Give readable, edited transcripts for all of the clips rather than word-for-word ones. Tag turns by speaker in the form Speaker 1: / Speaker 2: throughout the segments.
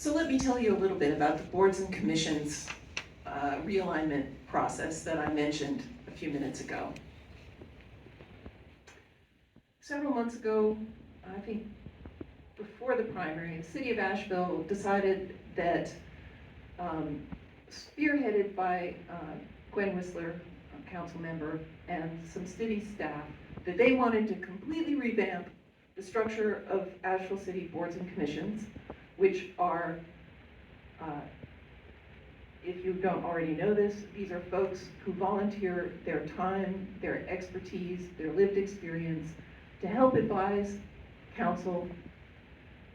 Speaker 1: So let me tell you a little bit about the boards and commissions realignment process that I mentioned a few minutes ago. Several months ago, I think before the primary, the city of Asheville decided that, spearheaded by Gwen Whistler, a council member, and some city staff, that they wanted to completely revamp the structure of Asheville City boards and commissions, which are, if you don't already know this, these are folks who volunteer their time, their expertise, their lived experience to help advise council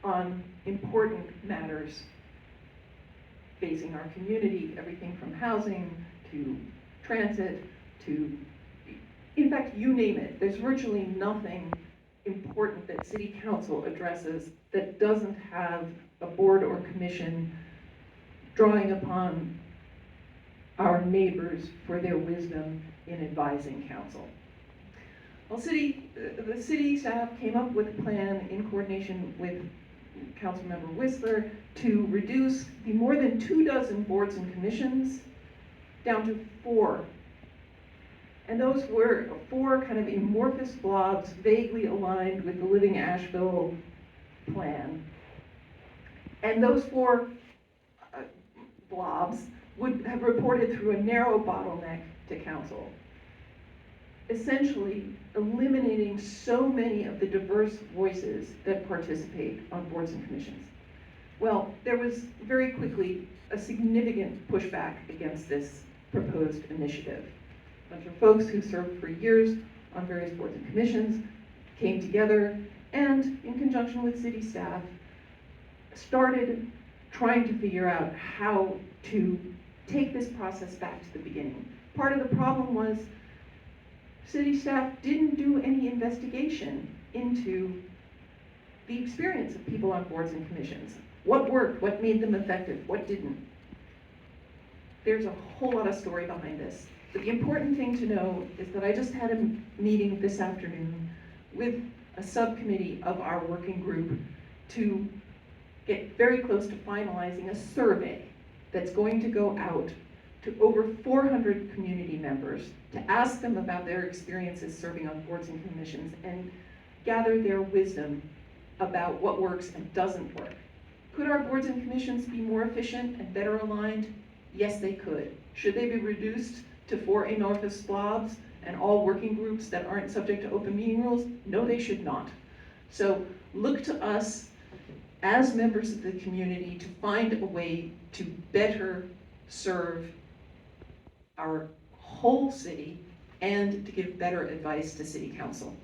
Speaker 1: on important matters facing our community, everything from housing to transit to, in fact, you name it. There's virtually nothing important that city council addresses that doesn't have a board or commission drawing upon our neighbors for their wisdom in advising council. Well, the city staff came up with a plan in coordination with Councilmember Whistler to reduce the more than 24 boards and commissions down to 4. And those were 4 kind of amorphous blobs vaguely aligned with the Living Asheville plan. And those 4 blobs would have reported through a narrow bottleneck to council, essentially eliminating so many of the diverse voices that participate on boards and commissions. Well, there was very quickly a significant pushback against this proposed initiative. A bunch of folks who served for years on various boards and commissions came together and, in conjunction with city staff, started trying to figure out how to take this process back to the beginning. Part of the problem was city staff didn't do any investigation into the experience of people on boards and commissions. What worked, what made them effective, what didn't. There's a whole lot of story behind this. But the important thing to know is that I just had a meeting this afternoon with a subcommittee of our working group to get very close to finalizing a survey that's going to go out to over 400 community members to ask them about their experiences serving on boards and commissions and gather their wisdom about what works and doesn't work. Could our boards and commissions be more efficient and better aligned? Yes, they could. Should they be reduced to 4 amorphous blobs and all working groups that aren't subject to open meeting rules? No, they should not. So look to us as members of the community to find a way to better serve our whole city and to give better advice to city council.